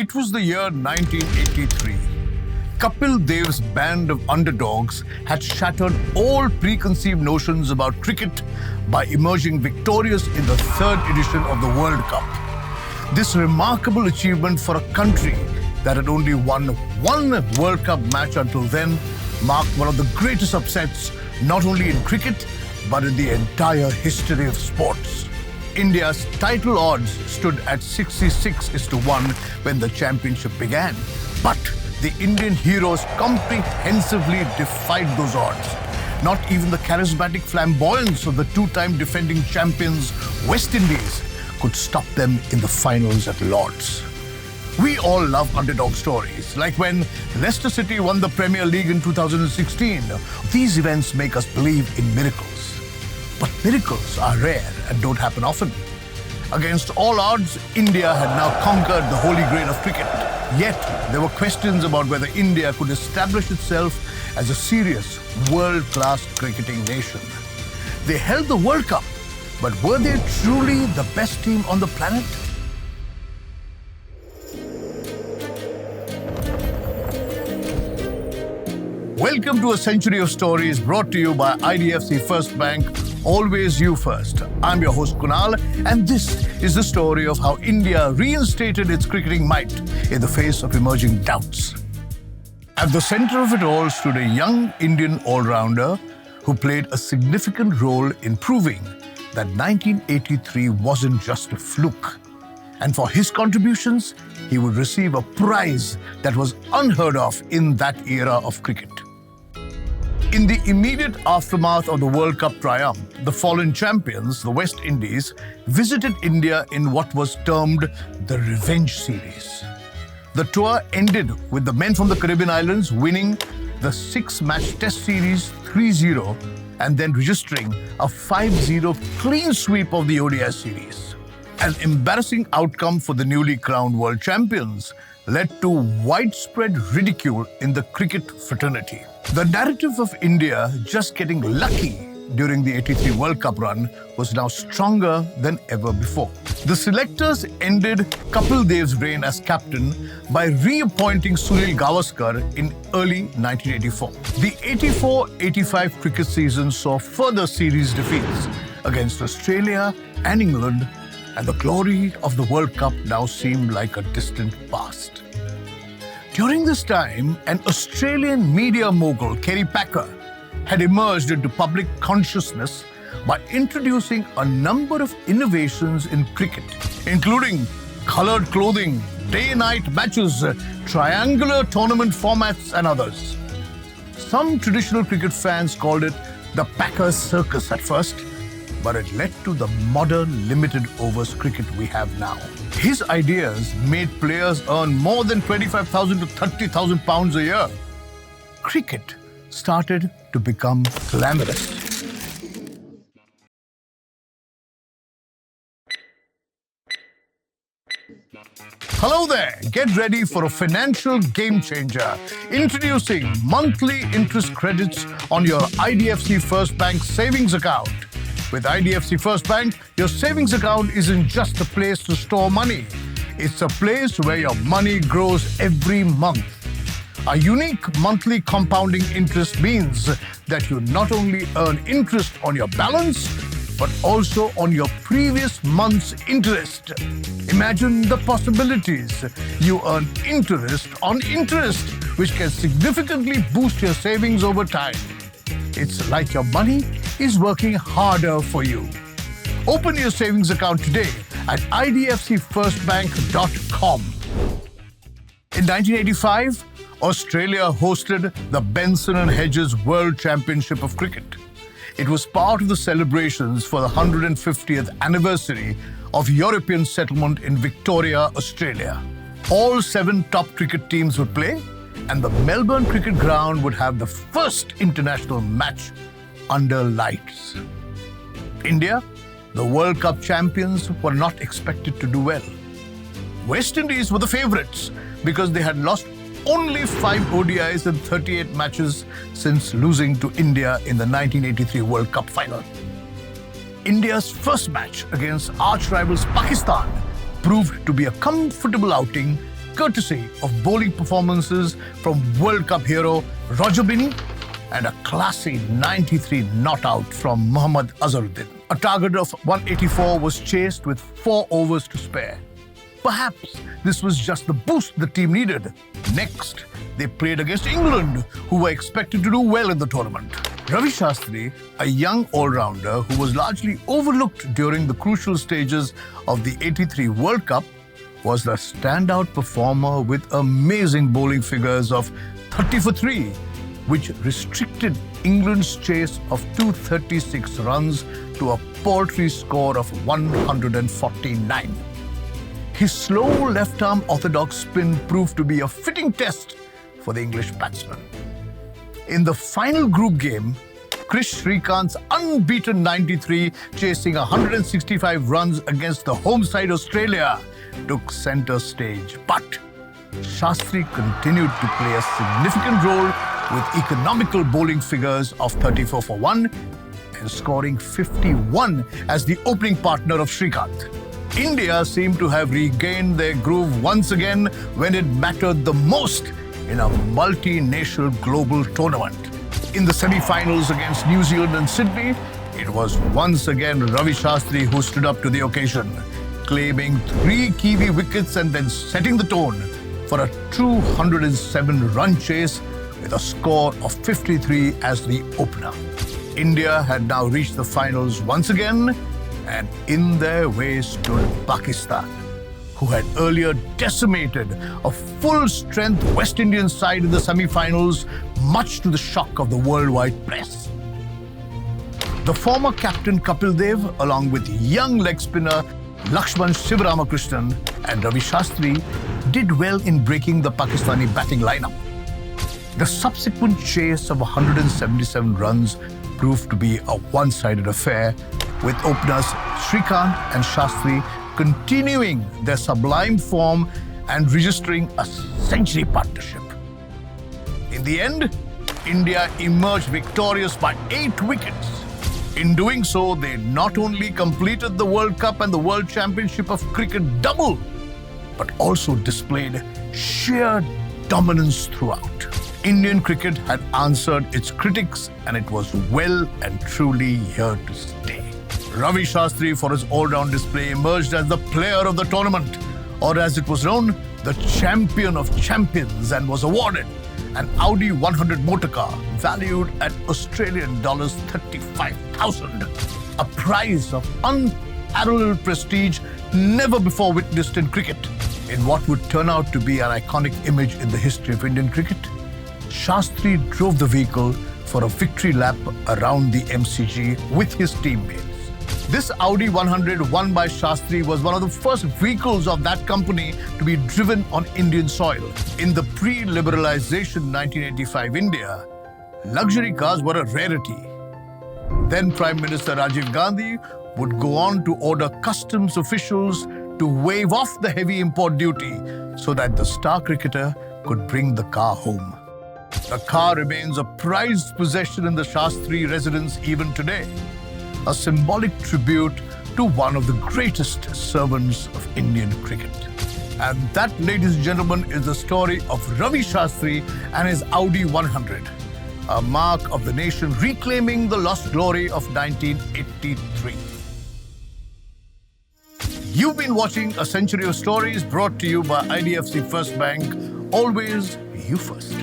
It was the year 1983. Kapil Dev's band of underdogs had shattered all preconceived notions about cricket by emerging victorious in the third edition of the World Cup. This remarkable achievement for a country that had only won one World Cup match until then marked one of the greatest upsets not only in cricket but in the entire history of sports. India's title odds stood at 66:1 when the championship began. But the Indian heroes comprehensively defied those odds. Not even the charismatic flamboyance of the two-time defending champions West Indies could stop them in the finals at Lord's. We all love underdog stories, like when Leicester City won the Premier League in 2016. These events make us believe in miracles. But miracles are rare and don't happen often. Against all odds, India had now conquered the holy grail of cricket. Yet, there were questions about whether India could establish itself as a serious, world-class cricketing nation. They held the World Cup, but were they truly the best team on the planet? Welcome to a century of stories brought to you by IDFC FIRST Bank. Always you first. I'm your host Kunal, and this is the story of how India reinstated its cricketing might in the face of emerging doubts. At the center of it all stood a young Indian all-rounder who played a significant role in proving that 1983 wasn't just a fluke. And for his contributions, he would receive a prize that was unheard of in that era of cricket. In the immediate aftermath of the World Cup triumph, the fallen champions, the West Indies, visited India in what was termed the Revenge Series. The tour ended with the men from the Caribbean islands winning the 6-match Test Series 3-0 and then registering a 5-0 clean sweep of the ODI series. An embarrassing outcome for the newly crowned world champions led to widespread ridicule in the cricket fraternity. The narrative of India just getting lucky during the 83 World Cup run was now stronger than ever before. The selectors ended Kapil Dev's reign as captain by reappointing Sunil Gavaskar in early 1984. The 84-85 cricket season saw further series defeats against Australia and England, and the glory of the World Cup now seemed like a distant past. During this time, an Australian media mogul, Kerry Packer, had emerged into public consciousness by introducing a number of innovations in cricket, including colored clothing, day-night matches, triangular tournament formats, and others. Some traditional cricket fans called it the Packer Circus at first, but it led to the modern limited overs cricket we have now. His ideas made players earn more than 25,000 to 30,000 pounds a year. Cricket started to become glamorous. Hello there! Get ready for a financial game changer. Introducing monthly interest credits on your IDFC FIRST Bank savings account. With IDFC FIRST Bank, your savings account isn't just a place to store money. It's a place where your money grows every month. A unique monthly compounding interest means that you not only earn interest on your balance, but also on your previous month's interest. Imagine the possibilities. You earn interest on interest, which can significantly boost your savings over time. It's like your money is working harder for you. Open your savings account today at idfcfirstbank.com. In 1985, Australia hosted the Benson and Hedges World Championship of Cricket. It was part of the celebrations for the 150th anniversary of European settlement in Victoria, Australia. All 7 top cricket teams would play, and the Melbourne Cricket Ground would have the first international match under lights. India, the World Cup champions, were not expected to do well. West Indies were the favourites because they had lost only 5 ODIs in 38 matches since losing to India in the 1983 World Cup final. India's first match against arch rivals Pakistan proved to be a comfortable outing courtesy of bowling performances from World Cup hero Roger Binney and a classy 93 not out from Mohammad Azharuddin. A target of 184 was chased with 4 overs to spare. Perhaps this was just the boost the team needed. Next, they played against England, who were expected to do well in the tournament. Ravi Shastri, a young all-rounder who was largely overlooked during the crucial stages of the '83 World Cup, was the standout performer with amazing bowling figures of 30 for 3, which restricted England's chase of 236 runs to a paltry score of 149. His slow left-arm orthodox spin proved to be a fitting test for the English batsman. In the final group game, Krish Shrikant's unbeaten 93 chasing 165 runs against the home side Australia took centre stage. But Shastri continued to play a significant role with economical bowling figures of 34 for 1 and scoring 51 as the opening partner of Shrikant. India seemed to have regained their groove once again when it mattered the most in a multinational global tournament. In the semi-finals against New Zealand and Sydney, it was once again Ravi Shastri who stood up to the occasion, claiming 3 Kiwi wickets and then setting the tone for a 207-run chase with a score of 53 as the opener. India had now reached the finals once again, and in their way stood Pakistan, who had earlier decimated a full-strength West Indian side in the semi-finals, much to the shock of the worldwide press. The former captain Kapil Dev, along with young leg spinner Lakshman Sivaramakrishnan and Ravi Shastri, did well in breaking the Pakistani batting lineup. The subsequent chase of 177 runs proved to be a one-sided affair, with openers Shrikant and Shastri continuing their sublime form and registering a century partnership. In the end, India emerged victorious by 8 wickets. In doing so, they not only completed the World Cup and the World Championship of Cricket double, but also displayed sheer dominance throughout. Indian cricket had answered its critics, and it was well and truly here to stay. Ravi Shastri, for his all-round display, emerged as the player of the tournament, or as it was known, the champion of champions, and was awarded an Audi 100 motor car valued at Australian dollars 35,000, a prize of unparalleled prestige never before witnessed in cricket. In what would turn out to be an iconic image in the history of Indian cricket, Shastri drove the vehicle for a victory lap around the MCG with his teammates. This Audi 100 won by Shastri was one of the first vehicles of that company to be driven on Indian soil. In the pre-liberalization 1985 India, luxury cars were a rarity. Then Prime Minister Rajiv Gandhi would go on to order customs officials to waive off the heavy import duty so that the star cricketer could bring the car home. The car remains a prized possession in the Shastri residence even today, a symbolic tribute to one of the greatest servants of Indian cricket. And that, ladies and gentlemen, is the story of Ravi Shastri and his Audi 100, a mark of the nation reclaiming the lost glory of 1983. You've been watching A Century of Stories, brought to you by IDFC FIRST Bank. Always you first.